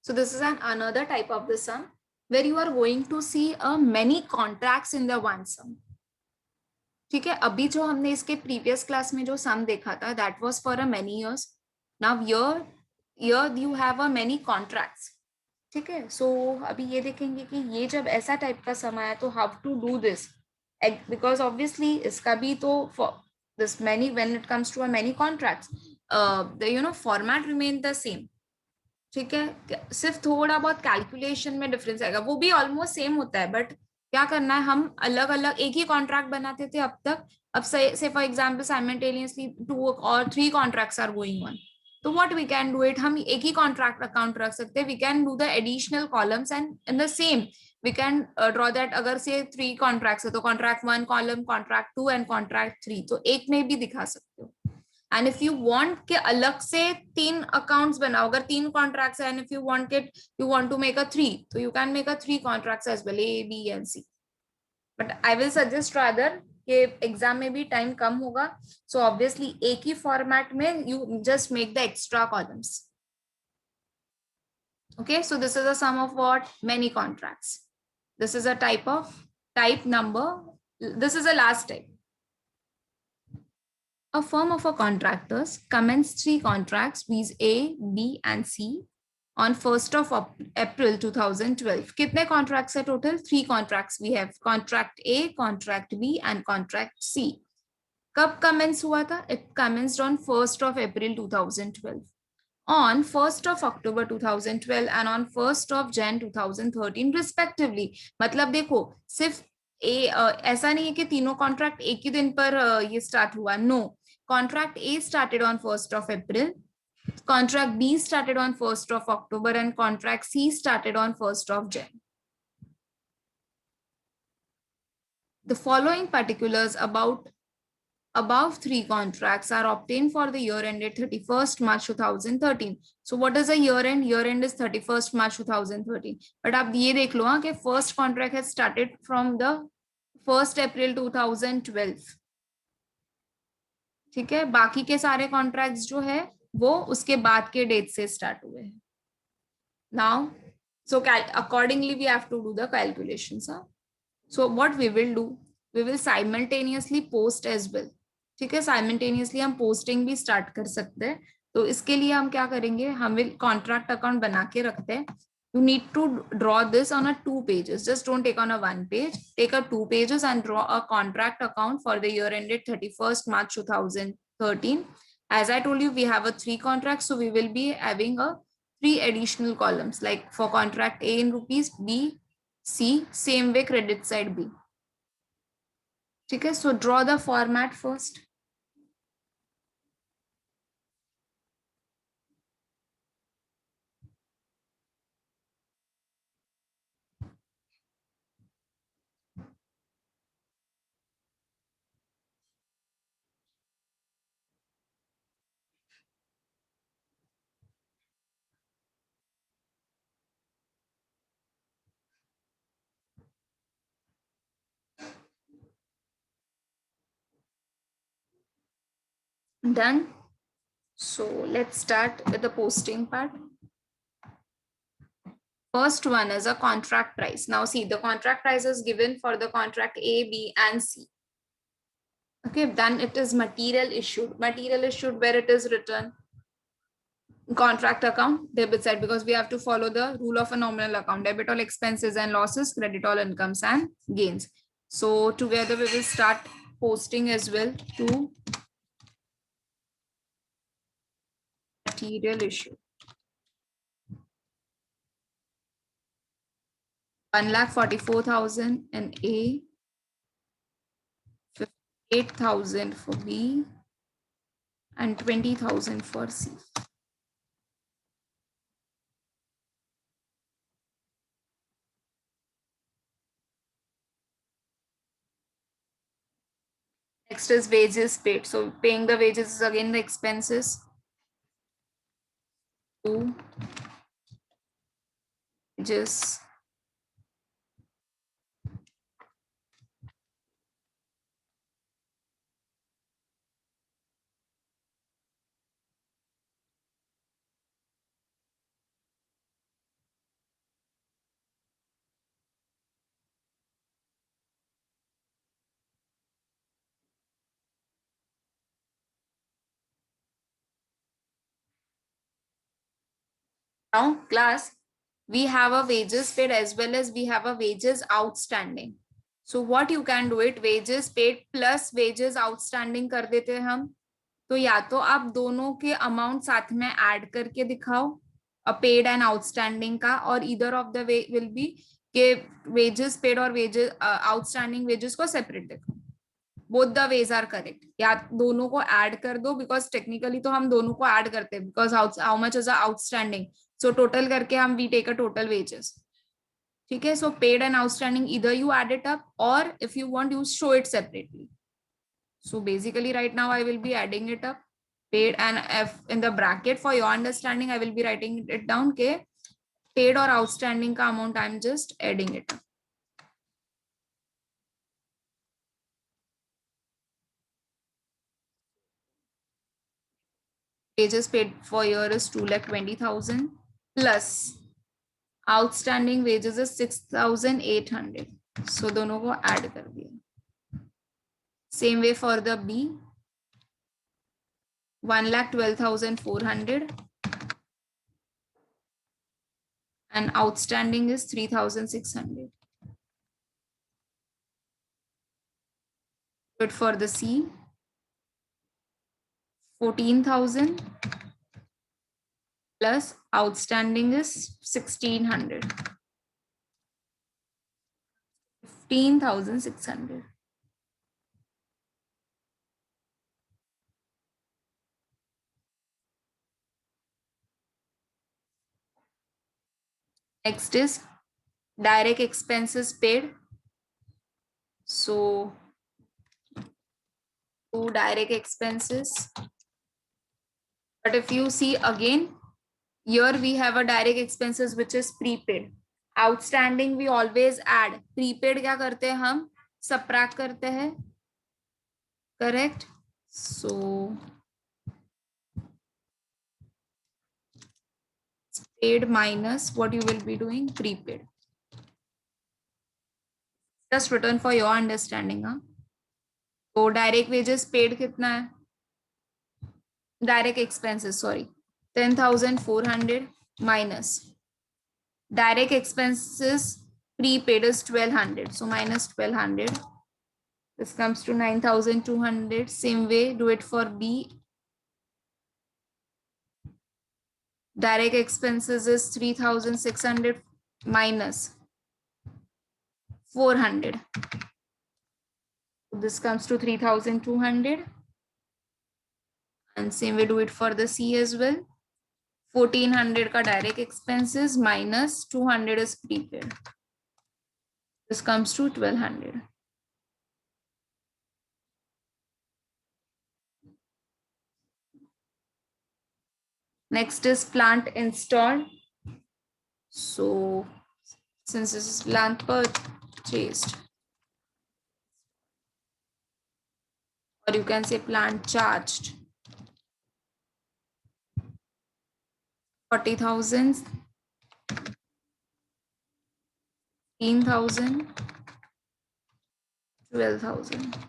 So this is another type of the sum where you are going to see many contracts in the one sum. ठीक है, अभी जो हमने इसके previous class में जो सम देखा था that was for a many years. Now year you have a many contracts. ठीक है, सो अभी ये देखेंगे कि ये जब ऐसा टाइप का सम आया तो how to do this, because obviously इसका भी तो this many when it comes to a many contracts the format remain the same. ठीक है, सिर्फ थोड़ा बहुत कैलकुलेशन में डिफरेंस आएगा, वो भी ऑलमोस्ट सेम होता है, बट क्या करना है, हम अलग अलग एक ही कॉन्ट्रैक्ट बनाते थे अब तक. अब से for example simultaneously 2 or 3 contracts are going on, तो what we can do it, हम एक ही कॉन्ट्रैक्ट अकाउंट रख सकते हैं. We can do the additional columns and in the same we can draw that. अगर से 3 कॉन्ट्रैक्ट्स है तो contract 1 column, contract 2 and contract 3, तो एक में भी दिखा सकते हो. एंड इफ यू वांट के अलग से 3 अकाउंट्स बनाओ, अगर 3 कॉन्ट्रैक्ट्स है and if you want to make a 3, तो you can make a 3 contracts as well, A B and C. But I will suggest rather कि एग्जाम में भी टाइम कम होगा, सो ऑब्वियसली एक ही फॉर्मेट में you just make the extra columns. Okay, so this is a sum of what? Many contracts. This is a type number. This is a last type. A firm of contractors commenced 3 contracts, viz. A, B and C on 1st of April 2012. कितने contracts है total? 3 contracts we have. Contract A, Contract B and Contract C. कब commence हुआ था? It commenced on 1st of April 2012. On 1st of October 2012 and on 1st of Jan 2013 respectively. मतलब देखो सिर्फ ऐसा नहीं है कि तीनों कॉन्ट्रैक्ट एक ही दिन पर ये स्टार्ट हुआ. No, contract A started on 1st of April, contract B started on 1st of October and contract C started on 1st of Jan. The following particulars about above 3 contracts are obtained for the year ended 31st March 2013. So what is a year end? Year end is 31st March 2013. But आप ये देख लो हाँ कि first contract has started from the 1st April 2012. ठीक है, बाकी के सारे कॉन्ट्रैक्ट्स जो है वो उसके बाद के डेट से स्टार्ट हुए हैं. Now so accordingly we have to do the calculations. So what we will do, we will simultaneously post as well. ठीक है, साइमल्टेनियसली हम पोस्टिंग भी स्टार्ट कर सकते हैं. तो इसके लिए हम क्या करेंगे, हम विल कॉन्ट्रैक्ट अकाउंट बना के रखते हैं. You need to draw this on a 2 pages. Just don't take on a 1 page. Take a 2 pages and draw a contract account for the year ended 31st March 2013. As I told you, we have a 3 contracts, so we will be having a 3 additional columns. Like for contract A in rupees, B, C, same way credit side B. ठीक है, so draw the format first. Done. So let's start with the posting part. First one is a contract price. Now see, the contract price is given for the contract A, B and C. Okay, then it is material issued. Material issued where it is written contract account, debit side, because we have to follow the rule of a nominal account. Debit all expenses and losses, credit all incomes and gains. So together we will start posting as well to material issue. 1,44,000 in A, 58,000 for B, and 20,000 for C. Next is wages paid. So paying the wages is again the expenses. To wages. Now class, we have a wages paid as well as we have a wages outstanding. So what you can do it, wages paid plus wages outstanding कर देते हैं हम. तो या तो आप दोनों के अमाउंट साथ में ऐड करके दिखाओ, पेड एंड आउटस्टैंडिंग का, और इधर of the way will be के वेजेस पेड और वेजेस आउटस्टैंडिंग वेजेस को सेपरेट दिखाओ. Both the wage are correct. या दोनों को ऐड कर दो, बिकॉज टेक्निकली तो हम दोनों को ऐड करते हैं, because how much is outstanding, so total करके हम we take a total wages. ठीक है. सो पेड एंड आउटस्टैंडिंग इधर यू एड इट अप, और if you want you show it separately. So basically right now I will be adding it up, paid, and if in the bracket for your understanding I will be writing it down ke paid or outstanding ka amount I'm just adding it up. Wages paid for year is 2,20,000 plus outstanding wages is 6,800. So दोनों को add कर दिया. Same way for the B, 1,12,400 and outstanding is 3,600. Good for the C, 14,000 plus outstanding is 1,600. 15,600. Next is direct expenses paid. So to direct expenses. But if you see again, here we have a direct expenses which is prepaid. Outstanding we always add. Prepaid क्या करते हैं हम? Subtract करते हैं. Correct? So paid minus what you will be doing? Prepaid. Just written for your understanding. Huh? तो direct wages paid कितना है? Direct expenses sorry 10,400 minus direct expenses prepaid is 1,200, so minus 1,200. This comes to 9,200. Same way, do it for B. Direct expenses is 3,600 minus 400. This comes to 3,200. And same way, do it for the C as well. 1,400 ka direct expenses minus 200 is prepaid. This comes to 1,200. Next is plant installed. So since this is plant purchased, or you can say plant charged, 40,000, 15,000, 12,000.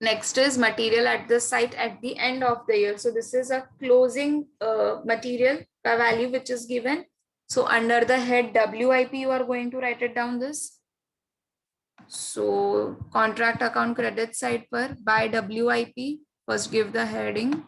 Next is material at the site at the end of the year. So this is a closing material value which is given. So under the head WIP, you are going to write it down this. So contract account credit side per by WIP, first give the heading.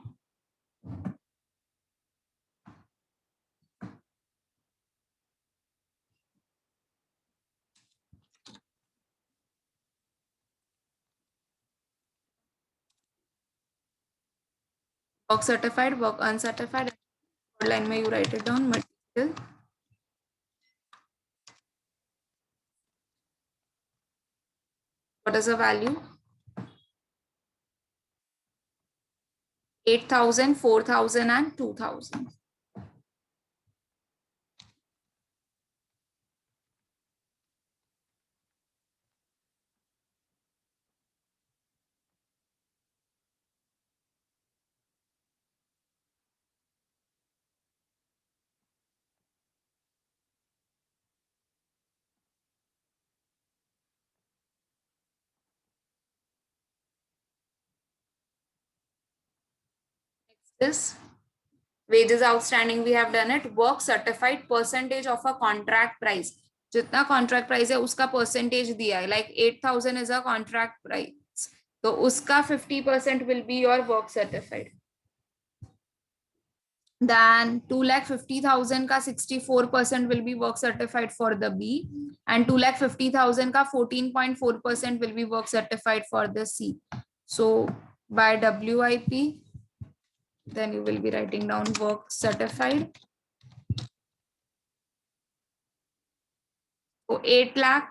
Work certified, work uncertified. line में you write it down. Material what is the value? 8,000, 4,000 and 2,000. This wages outstanding we have done it. Work certified percentage of a contract price. जितना contract price है उसका percentage दिया है. Like 8,000 is a contract price. तो उसका 50% will be your work certified. Then 2,50,000 का 64% will be work certified for the B, and 2,50,000 का 14.4% will be work certified for the C. So by WIP, then you will be writing down work certified. So 8 lakh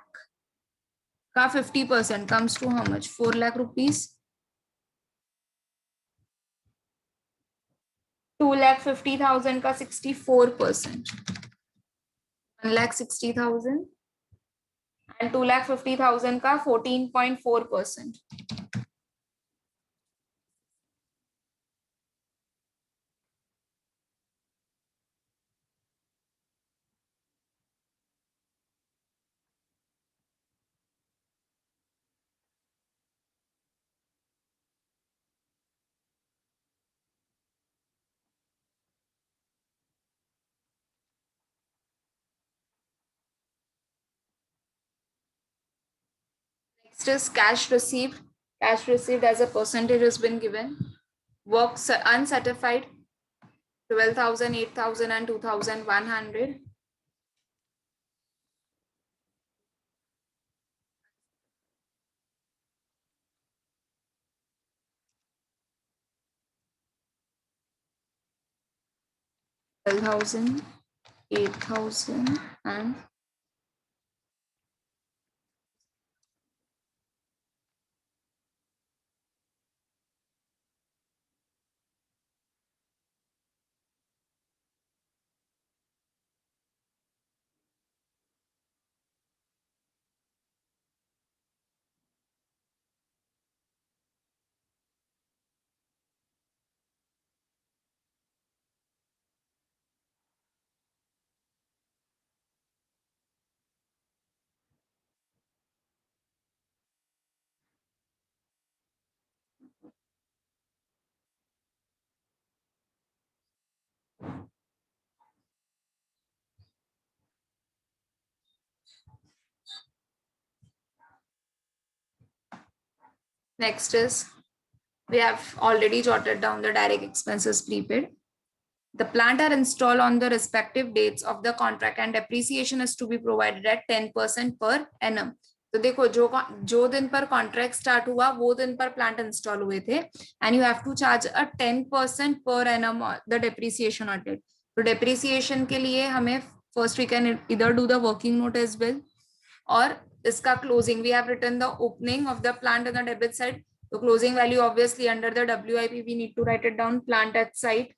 का 50% comes to how much? 4 lakh rupees. 2,50,000 का 64%. 1,60,000 and 2,50,000 का 14.4%. Next is cash received. Cash received as a percentage has been given. Work uncertified 12,000, 8,000 and 2,100. $12,000, 8,000 and next is we have already jotted down the direct expenses prepaid. The plant are installed on the respective dates of the contract and depreciation is to be provided at 10% per annum. तो देखो जो दिन पर contract start हुआ वो दिन पर plant install हुए थे and you have to charge a 10% per annum the depreciation on it. तो डेप्रिसिएशन के लिए हमें फर्स्ट वी कैन इधर do the working note as well और इसका closing we have written the opening of the plant on the debit side. तो closing value obviously under the WIP we need to write it down plant at site.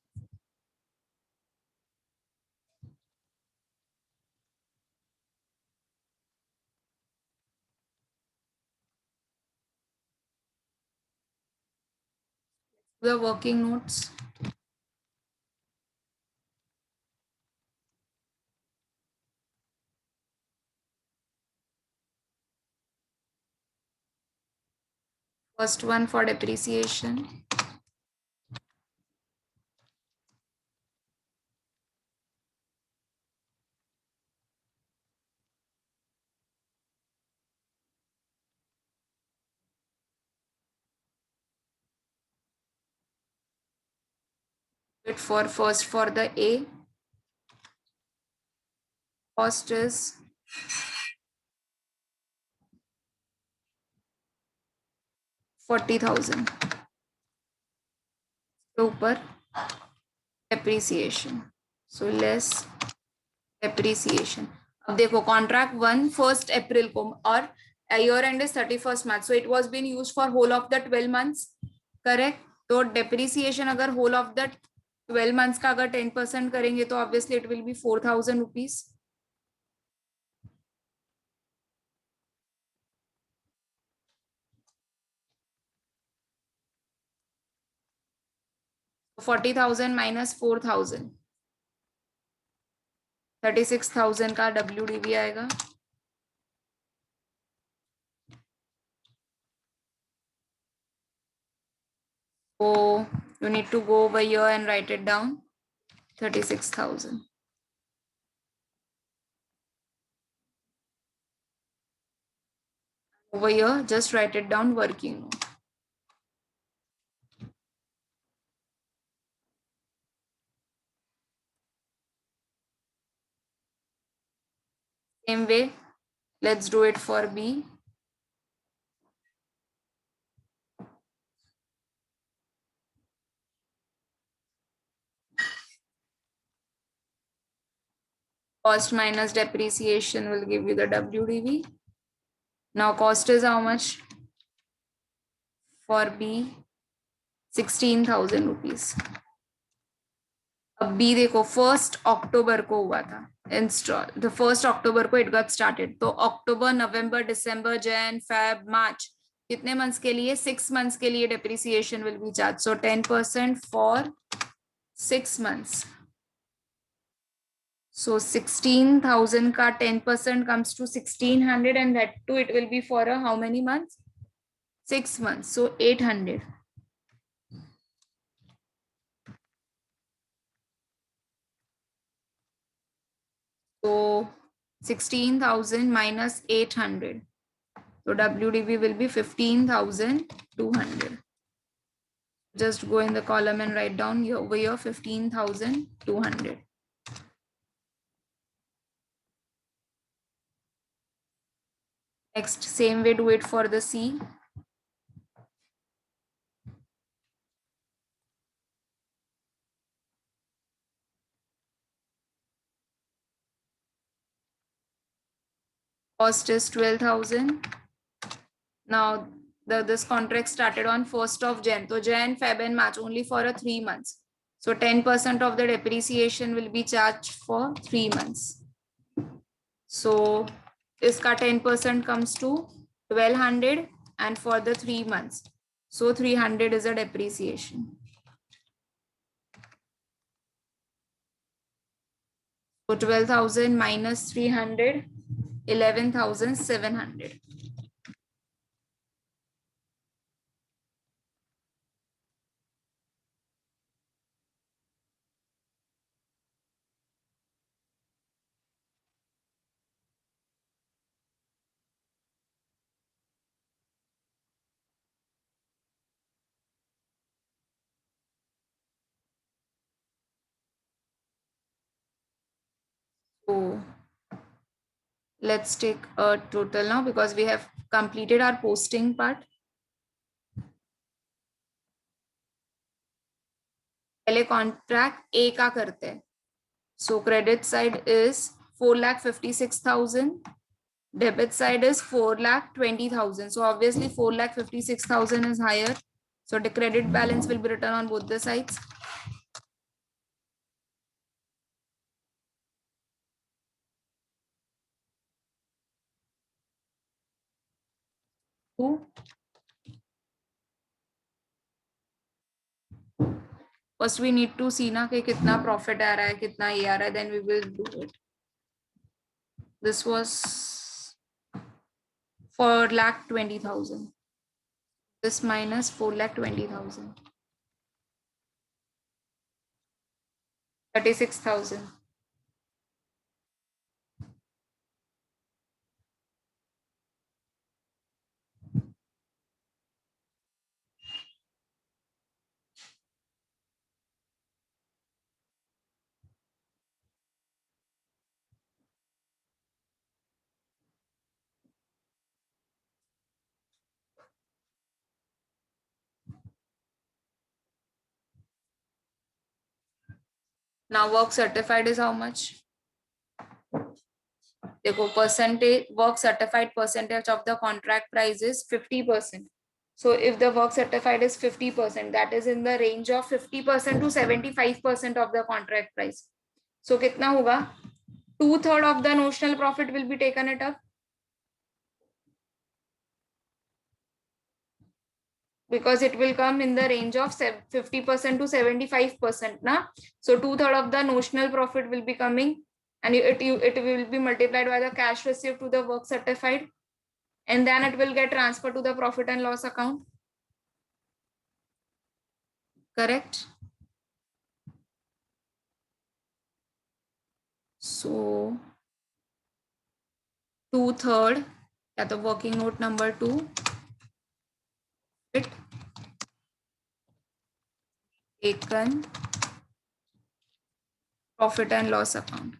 The working notes. First one for depreciation. First for the A, cost is 40,000. ऊपर depreciation so less depreciation. अब देखो contract 1 को और year end is 31 March, so it was been used for whole of the 12 months. Correct. तो depreciation अगर whole of the 12 months का अगर 10% करेंगे तो obviously it will be 4,000 rupees. 40,000 minus 4,000, 36,000 का WDV आएगा. So you need to go over here and write it down. 36,000. Over here, just write it down working note. Same way, let's do it for B. Cost minus depreciation will give you the WDV. Now cost is how much? For B, 16,000 rupees. अब B देखो 1 अक्टूबर को हुआ था install. The 1 अक्टूबर को it got started. तो अक्टूबर, नवंबर, दिसंबर, Jain, Feb, मार्च, कितने months के लिए? 6 मंथ्स के लिए depreciation will be charge. So 10% for 6 months. So 16,000 ka 10% comes to 1,600, and that too it will be for a how many months? 6 months. So 800. So 16,000 minus 800. So WDV will be 15,200. Just go in the column and write down here over here 15,200. Next, same way do it for the C. Cost is 12,000. Now this contract started on 1st of Jan. So Jan, Feb and March only for a 3 months. So 10% of the depreciation will be charged for 3 months. So iska 10% comes to 1,200, and for the 3 months. So 300 is a depreciation. So 12,000 minus 300, 11,700. So let's take a total now because we have completed our posting part. पहले contract ए का करते हैं. सो credit side is 4,56,000. Debit side is 4,20,000. So obviously 4,56,000 is higher. So the credit balance will be written on both the sides. First we need to see ना कि कितना profit आ रहा है, कितना ये आ रहा है, then we will do it. This was 4,20,000. This minus 4,20,000. 36,000. Now work certified is how much? देखो percentage work certified percentage of the contract price is 50%. So if the work certified is 50%, that is in the range of 50% to 75% of the contract price. So कितना होगा? 2/3 of the notional profit will be taken it up, because it will come in the range of 50% to 75% na. So 2/3 of the notional profit will be coming, and it will be multiplied by the cash received to the work certified, and then it will get transferred to the profit and loss account. Correct? So 2/3 या तो working note number 2 it taken profit and loss account.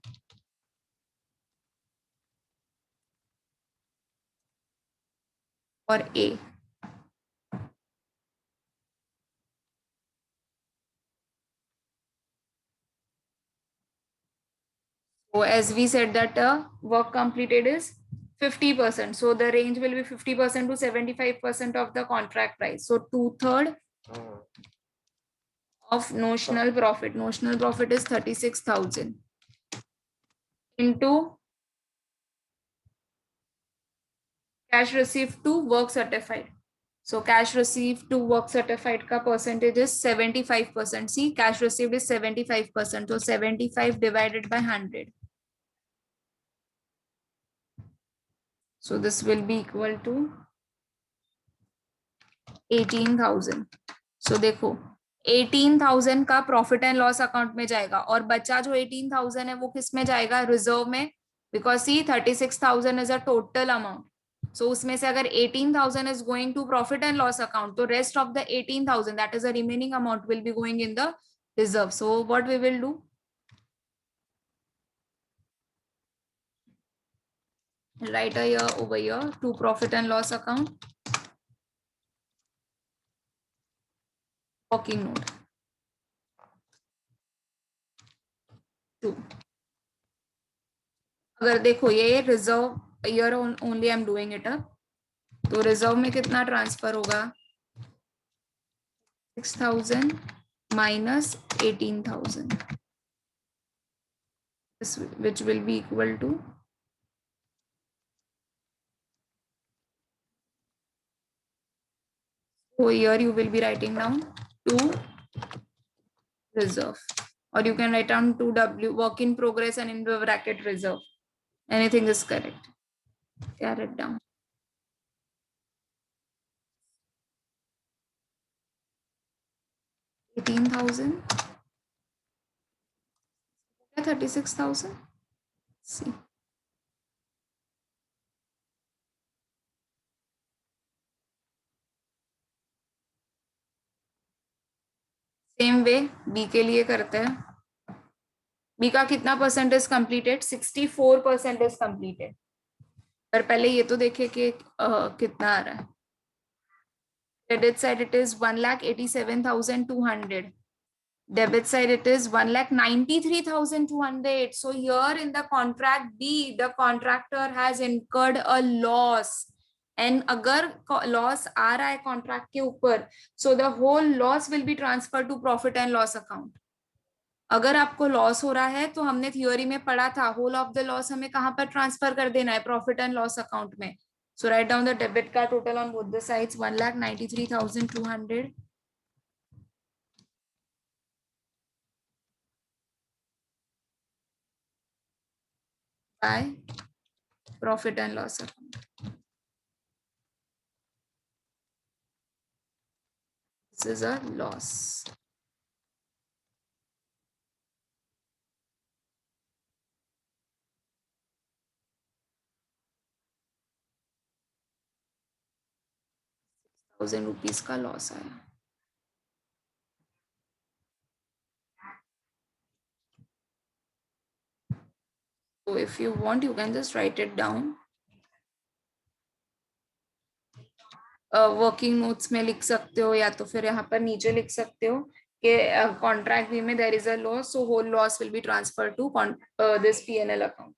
Or A. So as we said that work completed is 50%. So the range will be 50% to 75% of the contract price. So 2/3 of notional profit. Notional profit is 36,000 into cash received to work certified. So cash received to work certified ka percentage is 75%. See, cash received is 75%. So 75 divided by 100. So this will be equal to 18,000. So देखो 18,000 का profit and loss account में जाएगा, और बचा जो 18,000 है वो किस में जाएगा? रिजर्व में, because see 36,000 is a total amount. So उसमें से अगर 18,000 is going to profit and loss account, तो rest of the 18,000 that is a remaining amount will be going in the reserve. So what we will do, write a year over here to profit and loss account, working note 2. अगर देखो ये reserve year only I am doing it up, तो reserve में कितना transfer होगा? 6,000 minus 18,000, which will be equal to so here you will be writing down 2 reserve, or you can write down 2W work in progress and in the bracket reserve. Anything is correct. Carry it down. 18,000, 36,000. See. Same way B के लिए करते हैं. B का कितना percentage completed? 64% is completed. पर पहले ये तो देखे कि कितना आ रहा है. Credit side it is 1,87,200. Debit side it is 1,93,200. So here in the contract B, the contractor has incurred a loss. And अगर loss आ रहा है contract के ऊपर, so the whole loss will be transferred to profit and loss account. अगर आपको loss हो रहा है तो हमने थियोरी में पढ़ा था होल ऑफ द लॉस हमें कहां पर ट्रांसफर कर देना है? प्रॉफिट एंड लॉस अकाउंट में. So write down the debit card total on both the sides, 1,93,200 by profit and loss account. This is a loss. ₹1,000 का लॉस आया. So if you want, you can just write it down. Working notes में लिख सकते हो, या तो फिर यहाँ पर नीचे लिख सकते हो contract B में there is a loss, so whole loss will be transferred to this P&L account.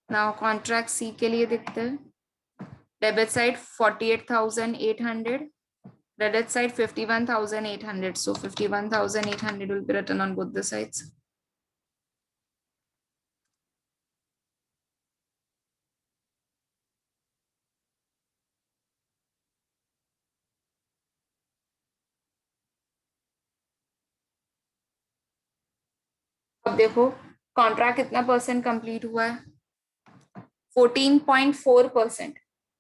Now contract C के लिए देखते हैं. Debit side 48,800. Credit side 51,800. So 51,800 will be written on both the sides. अब देखो contract कितना percent complete हुआ है, 14.4%.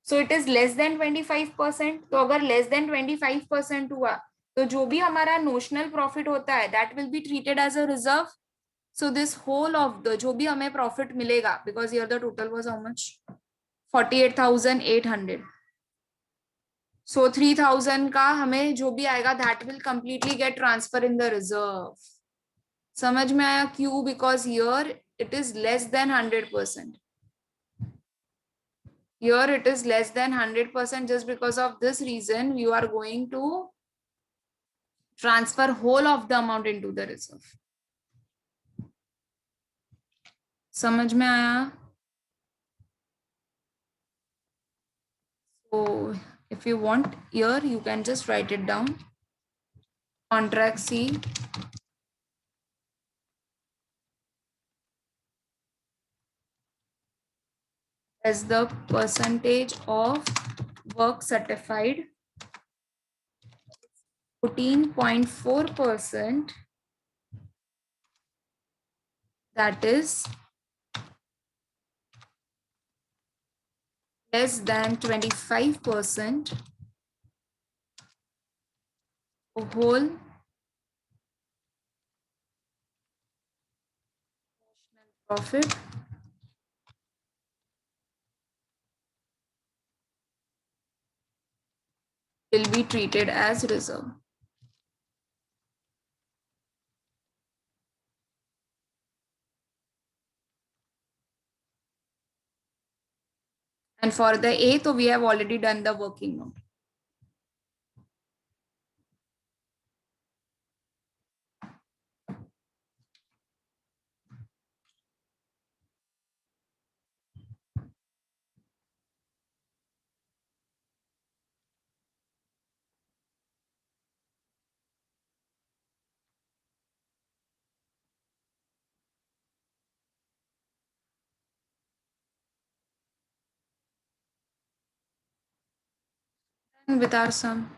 So it is less then 25%. तो अगर लेस देन 25% हुआ तो जो भी हमारा नोशनल प्रॉफिट होता है that will be treated as a reserve. So this whole of the जो भी हमें प्रॉफिट मिलेगा, because here the total was how much, 48,800. So 3,000 का हमें जो भी आएगा that will completely get transfer in the reserve. समझ में आया क्यों? Because here it is less than 100%. Here it is less than 100%. Just because of this reason you are going to transfer whole of the amount into the reserve. समझ में आया? So if you want, here you can just write it down. Contract C as the percentage of work certified 14.4%. That is less than 25% of whole profit will be treated as reserve. And for the A, so we have already done the working note. With our sum.